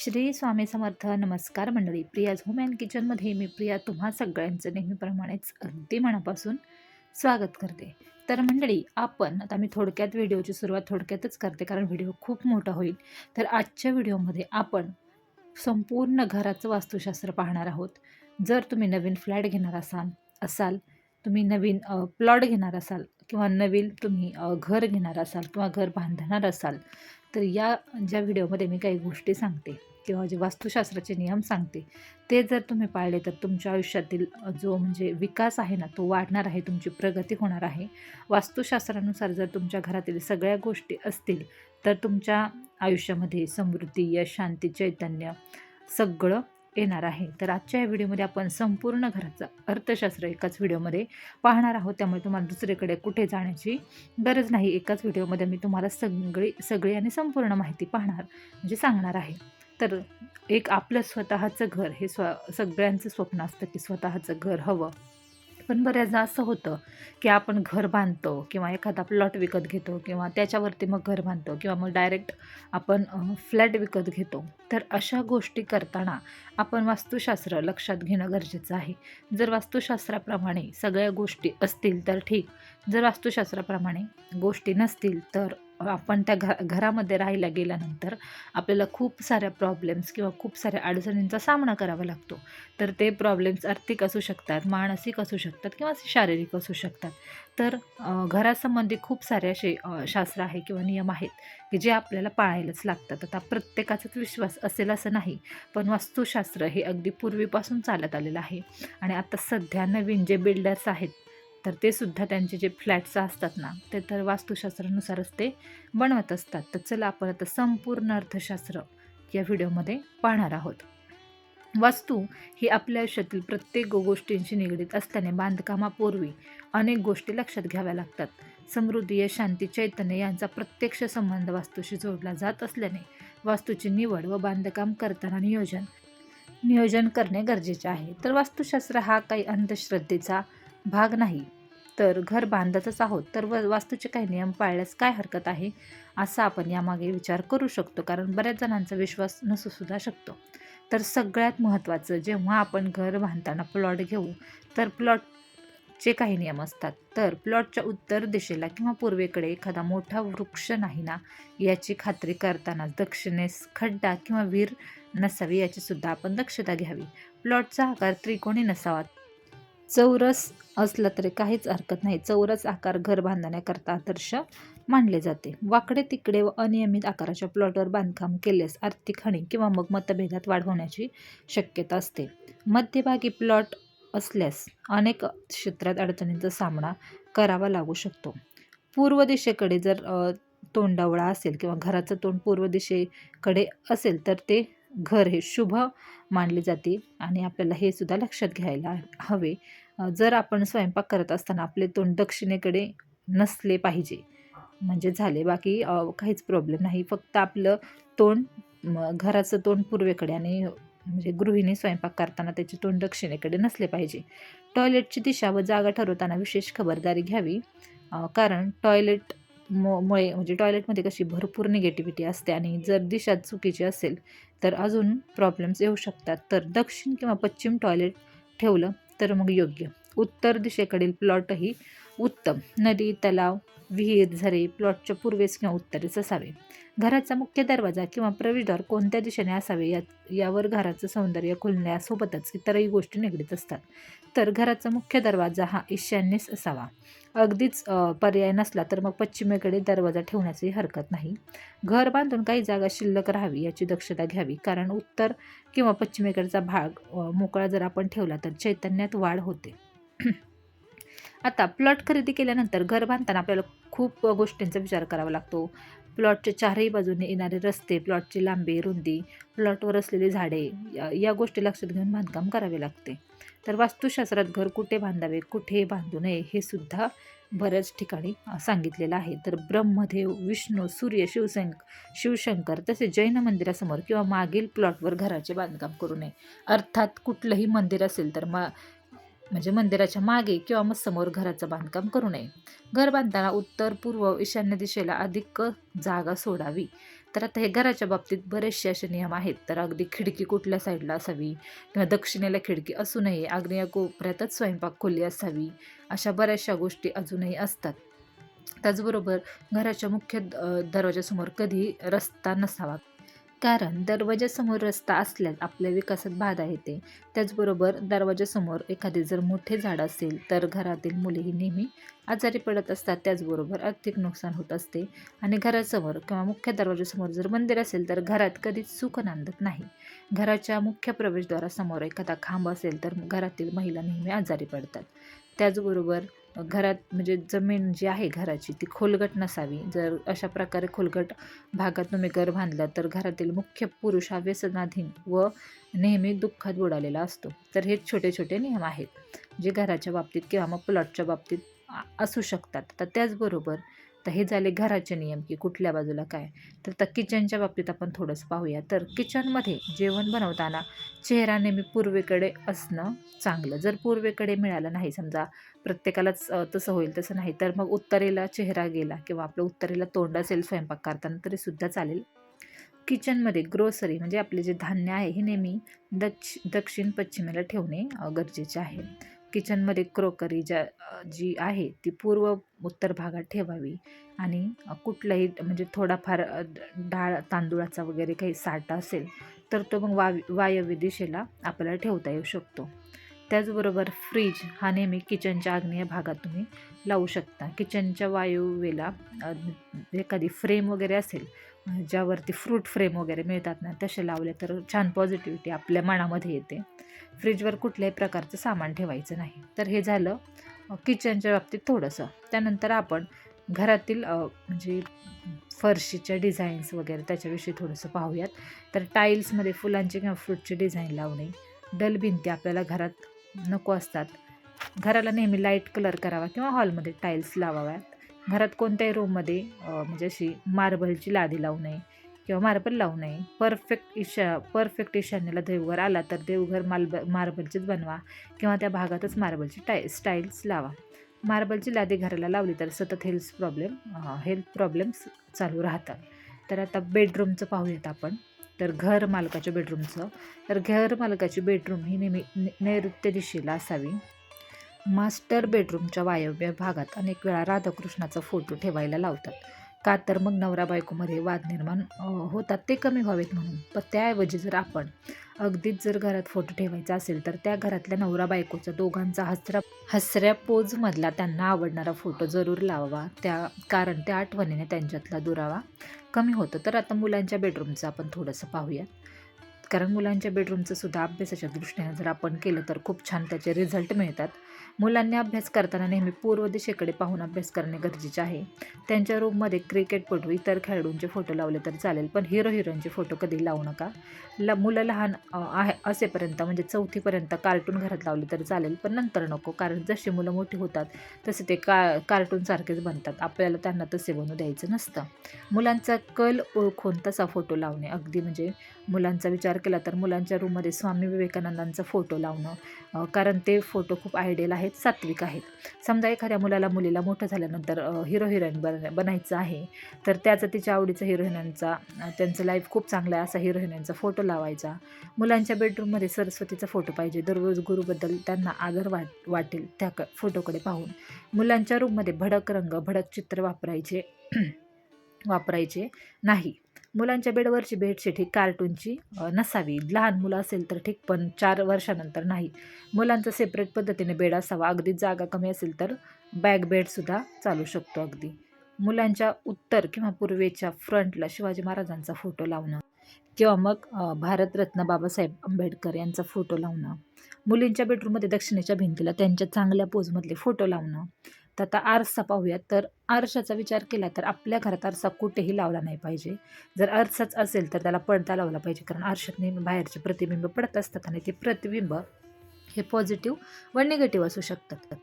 श्री स्वामी समर्थ. नमस्कार मंडळी. Priya's home and किचनमध्ये मी प्रिया तुम्हा सगळ्यांचं नेहमीप्रमाणेच अगदी मनापासून स्वागत करते. तर मंडळी, आता मी थोडक्यात व्हिडिओची सुरुवात थोडक्यातच करते, कारण व्हिडिओ खूप मोठा होईल. तर आजच्या व्हिडिओमध्ये आपण संपूर्ण घराचं वास्तुशास्त्र पाहणार आहोत. जर तुम्ही नवीन फ्लॅट घेणार असाल, तुम्ही नवीन प्लॉट घेणार असाल किंवा नवीन तुम्ही घर घेणार असाल किंवा घर बांधणार असाल, तर या ज्या व्हिडिओमध्ये मी काही गोष्टी सांगते किंवा जे वास्तुशास्त्राचे नियम सांगते, ते जर तुम्ही पाळले तर तुमच्या आयुष्यातील जो म्हणजे विकास आहे ना, तो वाढणार आहे, तुमची प्रगती होणार आहे. वास्तुशास्त्रानुसार जर तुमच्या घरातील सगळ्या गोष्टी असतील, तर तुमच्या आयुष्यामध्ये समृद्धी, यश, शांती, चैतन्य सगळं येणार आहे. तर आजच्या या व्हिडिओमध्ये आपण संपूर्ण घराचं अर्थशास्त्र एकाच व्हिडिओमध्ये पाहणार आहोत. त्यामुळे तुम्हाला दुसरीकडे कुठे जाण्याची गरज नाही. एकाच व्हिडिओमध्ये मी तुम्हाला सगळी आणि संपूर्ण माहिती म्हणजे सांगणार आहे. तर एक आपलं स्वतःचं घर हे सगळ्यांचं स्वप्न असतं की स्वतःचं घर हवं. पण बऱ्याचदा असं होतं की आपण घर बांधतो किंवा एखादा प्लॉट विकत घेतो किंवा त्याच्यावरती मग घर बांधतो किंवा मग डायरेक्ट आपण फ्लॅट विकत घेतो. तर अशा गोष्टी करताना आपण वास्तुशास्त्र लक्षात घेणं गरजेचं आहे. जर वास्तुशास्त्राप्रमाणे सगळ्या गोष्टी असतील तर ठीक, जर वास्तुशास्त्राप्रमाणे गोष्टी नसतील तर आपण त्या घरामध्ये राहायला गेल्यानंतर आपल्याला खूप साऱ्या प्रॉब्लेम्स किंवा खूप साऱ्या अडचणींचा सामना करावा लागतो. तर ते प्रॉब्लेम्स आर्थिक असू शकतात, मानसिक असू शकतात किंवा शारीरिक असू शकतात. तर घरासंबंधी खूप सारे असे शास्त्र आहे किंवा नियम आहेत की जे आपल्याला पाळायलाच लागतात. आता प्रत्येकाचाच विश्वास असेल असं नाही, पण वास्तुशास्त्र हे अगदी पूर्वीपासून चालत आलेलं आहे. आणि आता सध्या नवीन जे बिल्डर्स आहेत, तर ते सुद्धा त्यांचे जे फ्लॅट्स असतात ना, ते तर वास्तुशास्त्रानुसारच ते बनवत असतात. तर चला आपण आता संपूर्ण अर्थशास्त्र या व्हिडिओमध्ये पाहणार आहोत. वास्तू ही आपल्या आयुष्यातील प्रत्येक गोष्टींशी निगडीत असल्याने बांधकामापूर्वी अनेक गोष्टी लक्षात घ्याव्या लागतात. समृद्धी, शांती, चैतन्य यांचा प्रत्यक्ष संबंध वास्तूशी जोडला जात असल्याने वास्तूची निवड व बांधकाम करताना नियोजन करणे गरजेचे आहे. तर वास्तुशास्त्र हा काही अंधश्रद्धेचा भाग नाही, तर घर बांधतच आहोत तर वास्तूचे काही नियम पाळल्यास काय हरकत आहे, असा आपण यामागे विचार करू शकतो. कारण बऱ्याच जणांचा विश्वास नसू सुद्धा शकतो. तर सगळ्यात महत्त्वाचं, जेव्हा आपण घर बांधताना प्लॉट घेऊ, तर प्लॉटचे काही नियम असतात. तर प्लॉटच्या उत्तर दिशेला किंवा पूर्वेकडे एखादा मोठा वृक्ष नाही ना, याची खात्री करताना दक्षिणेस खड्डा किंवा विहीर नसावी याची सुद्धा आपण दक्षता घ्यावी. प्लॉटचा आकार त्रिकोणी नसावा, चौरस असला तरी काहीच हरकत नाही. चौरस आकार घर बांधण्याकरता आदर्श मानले जाते. वाकडे तिकडे व अनियमित आकाराच्या प्लॉटवर बांधकाम केल्यास आर्थिक हानी किंवा मग मतभेदात वाढ होण्याची शक्यता असते. मध्यभागी प्लॉट असल्यास अनेक क्षेत्रात अडचणींचा सामना करावा लागू शकतो. पूर्व दिशेकडे जर तोंडावळा असेल किंवा घराचं तोंड पूर्व दिशेकडे असेल तर ते घर हे शुभ मानले जाते आणि आपल्याला हे सुद्धा लक्षात घ्यायला हवे. जर आपण स्वयंपाक करत असताना आपले तोंड दक्षिणेकडे नसले पाहिजे म्हणजे झाले, बाकी काहीच प्रॉब्लेम नाही. फक्त आपलं तोंड घराचं तोंड पूर्वेकडे आणि म्हणजे गृहिणी स्वयंपाक करताना त्याचे तोंड दक्षिणेकडे नसले पाहिजे. टॉयलेटची दिशा व जागा ठरवताना विशेष खबरदारी घ्यावी. कारण मुळे म्हणजे टॉयलेटमध्ये कशी भरपूर निगेटिव्हिटी असते आणि जर दिशा चुकीची असेल तर अजून प्रॉब्लेम्स येऊ शकतात. तर दक्षिण किंवा पश्चिम टॉयलेट ठेवलं तर मग योग्य. उत्तर दिशेकडील प्लॉटही उत्तम. नदी, तलाव, विहीर, झरे प्लॉटच्या पूर्वेस किंवा उत्तरेस असावे. घराचा मुख्य दरवाजा किंवा प्रवेशद्वार कोणत्या दिशेने असावे यावर घराचं सौंदर्य खुलण्यासोबतच इतरही गोष्टी निगडीत असतात. तर घराचा मुख्य दरवाजा हा ईशान्येस असावा. अगदीच पर्याय नसला तर मग पश्चिमेकडे दरवाजा ठेवण्याची हरकत नाही. घर बांधून काही जागा शिल्लक राहावी याची दक्षता घ्यावी. कारण उत्तर किंवा पश्चिमेकडचा भाग मोकळा जर आपण ठेवला तर चैतन्यात वाढ होते. आता प्लॉट खरेदी केल्यानंतर घर बांधताना आपल्याला खूप गोष्टींचा विचार करावा लागतो. प्लॉटच्या चारही बाजूने येणारे रस्ते, प्लॉटची लांबी, रुंदी, प्लॉटवर असलेली झाडे या गोष्टी लक्षात घेऊन बांधकाम करावे लागते. तर वास्तुशास्त्रात घर कुठे बांधावे, कुठे बांधू नये हे सुद्धा बऱ्याच ठिकाणी सांगितलेलं आहे. तर ब्रह्मदेव, विष्णू, सूर्य, शिवशंकर तसेच जैन मंदिरासमोर किंवा मागील प्लॉटवर घराचे बांधकाम करू नये. अर्थात कुठलंही मंदिर असेल तर म्हणजे मंदिराच्या मागे किंवा मग समोर घराचं बांधकाम करू नये. घर बांधताना उत्तर, पूर्व, ईशान्य दिशेला अधिक जागा सोडावी. तर आता हे घराच्या बाबतीत बरेचसे असे नियम आहेत. तर अगदी खिडकी कुठल्या साईडला असावी किंवा दक्षिणेला खिडकी असू नये, आग्नेय कोपऱ्यातच स्वयंपाक खोली असावी, अशा बऱ्याचशा गोष्टी अजूनही असतात. त्याचबरोबर घराच्या मुख्य दरवाजासमोर कधी रस्ता नसावा. कारण दरवाजासमोर रस्ता असल्यास आपल्या विकासात बाधा येते. त्याचबरोबर दरवाजासमोर एखादे जर मोठे झाड असेल तर घरातील मुलेही नेहमी आजारी पडत असतात. त्याचबरोबर आर्थिक नुकसान होत असते. आणि घरासमोर किंवा मुख्य दरवाजासमोर जर मंदिर असेल तर घरात कधीच सुख नांदत नाही. घराच्या मुख्य प्रवेशद्वारासमोर एखादा खांब असेल तर घरातील महिला नेहमी आजारी पडतात. त्याचबरोबर घरात म्हणजे जमीन जी आहे घराची ती खोलगट नसावी. जर अशा प्रकारे खोलगट भागात तुम्ही घर बांधलं तर घरातील मुख्य पुरुष हा व्यसनाधीन व नेहमी दुःखात बुडालेला असतो. तर हे छोटे छोटे नियम आहेत जे घराच्या बाबतीत किंवा मग प्लॉटच्या बाबतीत असू शकतात. तर त्याचबरोबर तर हे झाले घराचे नियम की कुठल्या बाजूला काय. तर त्या किचनच्या बाबतीत आपण थोडंसं पाहूया. तर किचनमध्ये जेवण बनवताना चेहरा नेहमी पूर्वेकडे असणं चांगलं. जर पूर्वेकडे मिळालं नाही, समजा प्रत्येकालाच तसं होईल तसं नाही, तर मग उत्तरेला चेहरा गेला किंवा आपलं उत्तरेला तोंड असेल स्वयंपाक करताना तरीसुद्धा चालेल. किचनमध्ये ग्रोसरी म्हणजे आपले जे धान्य आहे हे नेहमी दक्षिण पश्चिमेला ठेवणे गरजेचे आहे. किचनमध्ये क्रोकरी जी आहे ती पूर्व उत्तर भागात ठेवावी. आणि कुठलाही म्हणजे थोडाफार डाळ तांदूळाचा वगैरे काही साठा असेल तर तो मग वायव्य दिशेला आपल्याला ठेवता येऊ शकतो. त्याचबरोबर फ्रीज हा नेहमी किचनच्या आग्नेय भागात तुम्ही लावू शकता. किचनच्या वायुवेला एखादी फ्रेम वगैरे असेल ज्यावरती फ्रूट फ्रेम वगैरे मिळतात ना, तसे लावले तर छान पॉझिटिव्हिटी आपल्या मनामध्ये येते. फ्रीजवर कुठल्याही प्रकारचं सामान ठेवायचं नाही. तर हे झालं किचनच्या बाबतीत थोडंसं. त्यानंतर आपण घरातील म्हणजे फरशीच्या डिझाईन्स वगैरे त्याच्याविषयी थोडंसं पाहूयात. तर टाईल्समध्ये फुलांचे किंवा फ्रूटचे डिझाईन लावणे, डल भिंती आपल्याला घरात नको असतात. घराला नेहमी लाईट कलर करावा किंवा हॉलमध्ये टाईल्स लावाव्यात. घरात कोणत्याही रूममध्ये म्हणजे अशी मार्बलची लादी लावू नये किंवा मार्बल लावू नये. परफेक्ट ईशान्येला देवघर आला तर देवघर मार्बलचीच बनवा किंवा त्या भागातच मार्बलची स्टाईल्स लावा. मार्बलची लादी घराला लावली तर सतत हेल्थ प्रॉब्लेम्स चालू राहतात. तर आता बेडरूमचं पाहूयात आपण. तर घर मालकाची बेडरूम ही नेहमी नैऋत्य दिशेला असावी. मास्टर बेडरूमच्या वायव्य भागात अनेक वेळा राधाकृष्णाचा फोटो ठेवायला लावतात. का तर मग नवरा बायकोमध्ये वाद निर्माण होतात ते कमी व्हावेत म्हणून. पण त्याऐवजी जर आपण अगदीच जर घरात फोटो ठेवायचा असेल तर त्या घरातल्या नवरा बायकोचा दोघांचा हसऱ्या पोजमधला त्यांना आवडणारा फोटो जरूर लावावा. कारण त्या आठवणीने त्यांच्यातला दुरावा कमी होतो. तर आता मुलांच्या बेडरूमचं आपण थोडंसं पाहूया. कारण मुलांच्या बेडरूमचं सुद्धा अभ्यासाच्या दृष्टीने जर आपण केलं तर खूप छान त्याचे रिझल्ट मिळतात. मुलांनी अभ्यास करताना नेहमी पूर्व दिशेकडे पाहून अभ्यास करणे गरजेचे आहे. त्यांच्या रूममध्ये क्रिकेटपटू इतर खेळाडूंचे फोटो लावले तर चालेल, पण हिरोचे फोटो कधी लावू नका. मुलं लहान असेपर्यंत म्हणजे 4थीपर्यंत कार्टून घरात लावले तर चालेल, पण नंतर नको. कारण जशी मुलं मोठी होतात तसे ते कार्टूनसारखेच बनतात. आपल्याला त्यांना तसे बनवू द्यायचं नसतं. मुलांचा कल ओळखून तसा फोटो लावणे. अगदी म्हणजे मुलांचा विचार केला तर मुलांच्या रूममध्ये स्वामी विवेकानंदांचा फोटो लावणं, कारण ते फोटो खूप आयडियल आहेत, सात्विक आहेत. समजा एखाद्या मुलीला मोठं झाल्यानंतर हिरोईन बनायचं आहे तर तिच्या आवडीचा हिरोईनचा त्यांचं लाईफ खूप चांगलं आहे असा हिरोईनचा फोटो लावायचा. मुलांच्या बेडरूममध्ये सरस्वतीचा फोटो पाहिजे. दररोज गुरुबद्दल त्यांना आदर वाटेल त्या फोटोकडे पाहून. मुलांच्या रूममध्ये भडक रंग भडक चित्र वापरायचे नाही. मुलांच्या बेडवरची बेडशीट ही कार्टूनची नसावी. लहान मुलं असेल तर ठीक, पण 4 वर्षानंतर नाही. मुलांचा सेपरेट पद्धतीने बेड असावा. अगदीच जागा कमी असेल तर बॅक बेडसुद्धा चालू शकतो अगदी. मुलांच्या उत्तर किंवा पूर्वेच्या फ्रंटला शिवाजी महाराजांचा फोटो लावणं किंवा मग भारतरत्न बाबासाहेब आंबेडकर यांचा फोटो लावणं. मुलींच्या बेडरूममध्ये दक्षिणेच्या भिंतीला त्यांच्या चांगल्या पोजमधले फोटो लावणं. तर आता आरसा पाहूयात. तर आरशाचा विचार केला तर आपल्या घरात आरसा कुठेही लावला नाही पाहिजे. जर आरसाच असेल तर त्याला पडदा लावला पाहिजे. कारण आरशात नेहमी बाहेरचे प्रतिबिंब पडत असतात आणि ते प्रतिबिंब हे पॉझिटिव्ह व निगेटिव्ह असू शकतात.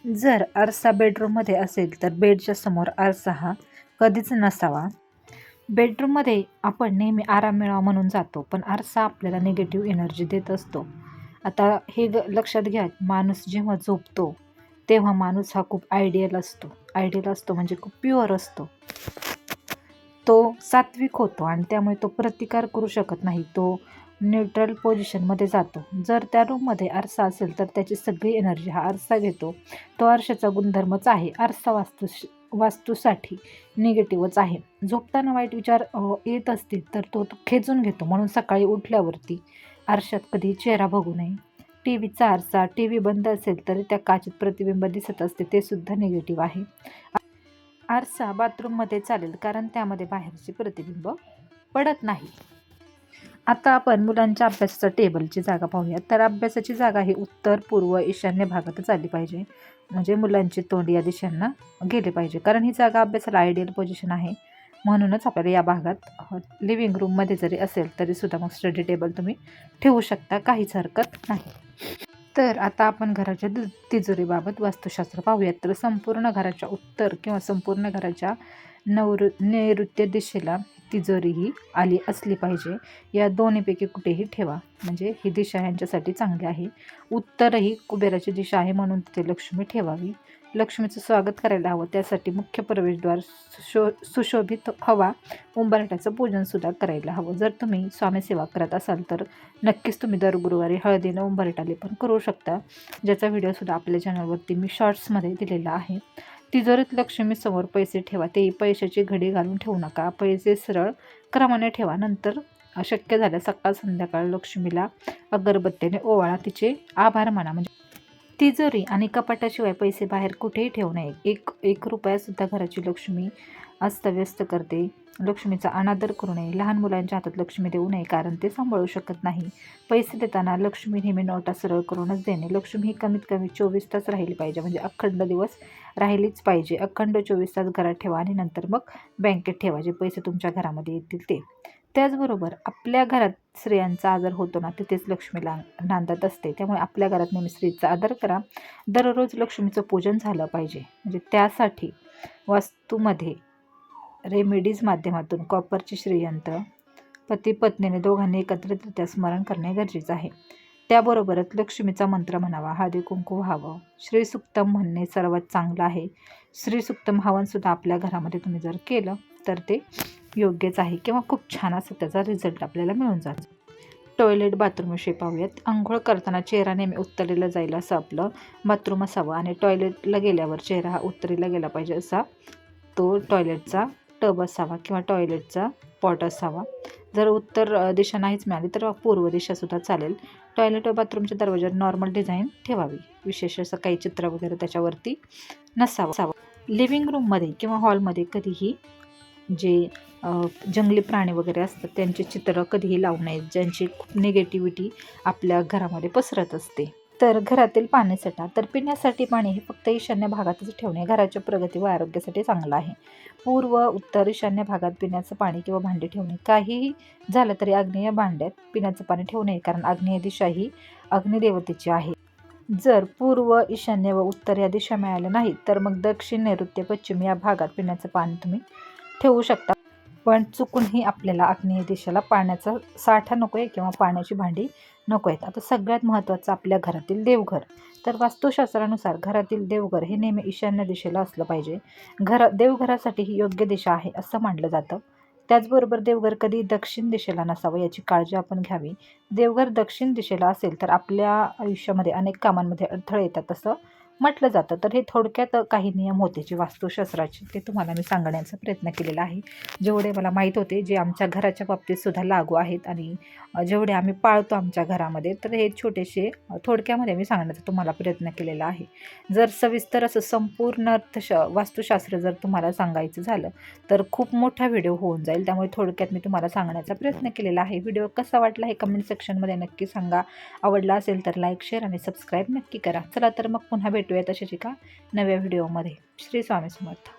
जर आरसा बेडरूममध्ये असेल तर बेडच्या समोर आरसा हा कधीच नसावा. बेडरूममध्ये आपण नेहमी आराम मिळावा म्हणून जातो, पण आरसा आपल्याला निगेटिव्ह एनर्जी देत असतो. आता हे लक्षात घ्या, माणूस जेव्हा झोपतो तेव्हा माणूस हा खूप आयडियल असतो म्हणजे खूप प्युअर असतो. तो सात्विक होतो आणि त्यामुळे तो प्रतिकार करू शकत नाही. तो न्यूट्रल पोझिशनमध्ये जातो. जर त्या रूममध्ये आरसा असेल तर त्याची सगळी एनर्जी हा आरसा घेतो. तो आरशाचा गुणधर्मच आहे. आरसा वास्तूसाठी निगेटिव्हच आहे. झोपताना वाईट विचार येत असतील तर तो खेचून घेतो. म्हणून सकाळी उठल्यावरती आरशात कधी चेहरा बघू नये. टीव्हीचा आरसा, टीव्ही बंद असेल तरी त्या काचेत प्रतिबिंब दिसत असते, ते सुद्धा निगेटिव्ह आहे. आरसा बाथरूममध्ये चालेल कारण त्यामध्ये बाहेरचे प्रतिबिंब पडत नाही. आता आपण मुलांच्या अभ्यासाच्या टेबलची जागा पाहूया. तर अभ्यासाची जागा ही उत्तर, पूर्व, ईशान्य भागातच आली पाहिजे. म्हणजे मुलांचे तोंड या दिशांना गेले पाहिजे, कारण ही जागा अभ्यासाला आयडियल पोझिशन आहे. म्हणूनच आपल्याला या भागात लिव्हिंग रूममध्ये जरी असेल तरीसुद्धा मग स्टडी टेबल तुम्ही ठेवू शकता, काहीच हरकत नाही. तर आता आपण घराच्या तिजोरीबाबत वास्तुशास्त्र पाहूयात. तर संपूर्ण घराच्या उत्तर किंवा संपूर्ण घराच्या नैऋत्य दिशेला तिजोरी ही आली असली पाहिजे. या दोन्हीपैकी कुठेही ठेवा, म्हणजे ही दिशा यांच्यासाठी चांगली आहे. उत्तर ही कुबेराची दिशा आहे, म्हणून तिथे लक्ष्मी ठेवावी. लक्ष्मीचं स्वागत करायला हवं, त्यासाठी मुख्य प्रवेशद्वार सुशोभित हवा. उंबरठ्याचं पूजनसुद्धा करायला हवं. जर तुम्ही स्वामीसेवा करत असाल तर नक्कीच तुम्ही दर गुरुवारी हळदीनं उंबरठ्याले पण करू शकता, ज्याचा व्हिडिओसुद्धा आपल्या चॅनलवरती मी शॉर्ट्समध्ये दिलेला आहे. तिजोरीत लक्ष्मीसमोर पैसे ठेवा. ते पैशाची घडी घालून ठेवू नका. पैसे सरळ क्रमाने ठेवा. नंतर शक्य झालं सकाळ संध्याकाळ लक्ष्मीला अगरबत्तीने ओवाळा, तिचे आभार माना. म्हणजे तिजोरी आणि कपाटाशिवाय पैसे बाहेर कुठेही ठेवू नये. एक रुपयासुद्धा घराची लक्ष्मी अस्तव्यस्त करते. लक्ष्मीचा अनादर करू नये. लहान मुलांच्या हातात लक्ष्मी देऊ नये, कारण ते सांभाळू शकत नाही. पैसे देताना लक्ष्मी नेहमी नोटा सरळ करूनच देणे. लक्ष्मी ही कमीत कमी 24 तास राहिली पाहिजे, म्हणजे अखंड दिवस राहिलीच पाहिजे. अखंड 24 तास घरात ठेवा आणि नंतर मग बँकेत ठेवा, जे पैसे तुमच्या घरामध्ये येतील ते. त्याचबरोबर आपल्या घरात स्त्रियांचा आदर होतो ना, तिथेच लक्ष्मीला नांदत असते. त्यामुळे आपल्या घरात नेहमी स्त्रीचा आदर करा. दररोज लक्ष्मीचं पूजन झालं पाहिजे. म्हणजे त्यासाठी वास्तूमध्ये रेमेडीज माध्यमातून कॉपरची श्रीयंत्र पती पत्नीने दोघांनी एकत्रितरित्या स्मरण करणे गरजेचं आहे. त्याबरोबरच लक्ष्मीचा मंत्र म्हणावा, हळदी कुंकू व्हावं. श्रीसुक्तम म्हणणे सर्वात चांगलं आहे. श्रीसुक्तम हवनसुद्धा आपल्या घरामध्ये तुम्ही जर केलं तर ते योग्यच आहे, किंवा खूप छान असं त्याचा रिझल्ट आपल्याला मिळून जातो. टॉयलेट बाथरूमविषयी पाहूयात. आंघोळ करताना चेहरा नेहमी उत्तरेला जाईल असं आपलं बाथरूम असावं, आणि टॉयलेटला गेल्यावर चेहरा हा उत्तरेला गेला पाहिजे असा तो टॉयलेटचा टब असावा किंवा टॉयलेटचा पॉट असावा. जर उत्तर दिशा नाहीच मिळाली तर पूर्व दिशासुद्धा चालेल. टॉयलेट व बाथरूमच्या दरवाज्यावर नॉर्मल डिझाईन ठेवावी. विशेष असं काही चित्र वगैरे त्याच्यावरती नसावं. लिव्हिंग रूममध्ये किंवा हॉलमध्ये कधीही जे जंगली प्राणी वगैरे असतात त्यांचे चित्र कधीही लावू नयेत, ज्यांची निगेटिव्हिटी आपल्या घरामध्ये पसरत असते. तर घरातील पाणीसाठा, तर पिण्यासाठी पाणी हे फक्त ईशान्य भागातच ठेवणे घराच्या प्रगती व आरोग्यासाठी चांगलं आहे. पूर्व, उत्तर, ईशान्य भागात पिण्याचं पाणी किंवा भांडी ठेवणे. काहीही झालं तरी आग्नेय भांड्यात पिण्याचं पाणी ठेवू नये, कारण आग्नेय दिशा ही अग्निदेवतेची आहे. जर पूर्व, ईशान्य व उत्तर या दिशा मिळाल्या नाहीत तर मग दक्षिण, नैऋत्य, पश्चिम या भागात पिण्याचं पाणी तुम्ही ठेवू शकता. पण चुकूनही आपल्याला आग्नेय दिशेला पाण्याचा साठा नको आहे किंवा पाण्याची भांडी नको आहेत. आता सगळ्यात महत्त्वाचं आपल्या घरातील देवघर. तर वास्तुशास्त्रानुसार घरातील देवघर हे नेहमी ईशान्य दिशेला असलं पाहिजे. देवघरासाठी ही योग्य दिशा आहे असं मानलं जातं. त्याचबरोबर देवघर कधी दक्षिण दिशेला नसावं याची काळजी आपण घ्यावी. देवघर दक्षिण दिशेला असेल तर आपल्या आयुष्यामध्ये अनेक कामांमध्ये अडथळे येतात असं म्हटलं जातं. तर हे थोडक्यात काही नियम होते जे वास्तुशास्त्राचे, ते तुम्हाला मी सांगण्याचा प्रयत्न केलेला आहे. जेवढे मला माहीत होते, जे आमच्या घराच्या बाबतीत सुद्धा लागू आहेत आणि जेवढे आम्ही पाळतो आमच्या घरामध्ये, तर हे छोटेसे थोडक्यामध्ये मी सांगण्याचा तुम्हाला प्रयत्न केलेला आहे. जर सविस्तर असं संपूर्ण वास्तुशास्त्र जर तुम्हाला सांगायचं झालं तर खूप मोठा व्हिडिओ होऊन जाईल. त्यामुळे थोडक्यात मी तुम्हाला सांगण्याचा प्रयत्न केलेला आहे. व्हिडिओ कसा वाटला हे कमेंट सेक्शनमध्ये नक्की सांगा. आवडला असेल तर लाईक, शेअर आणि सबस्क्राईब नक्की करा. चला तर मग पुन्हा भेटूया तशाच एका नव्या व्हिडिओमध्ये. श्री स्वामी समर्थ.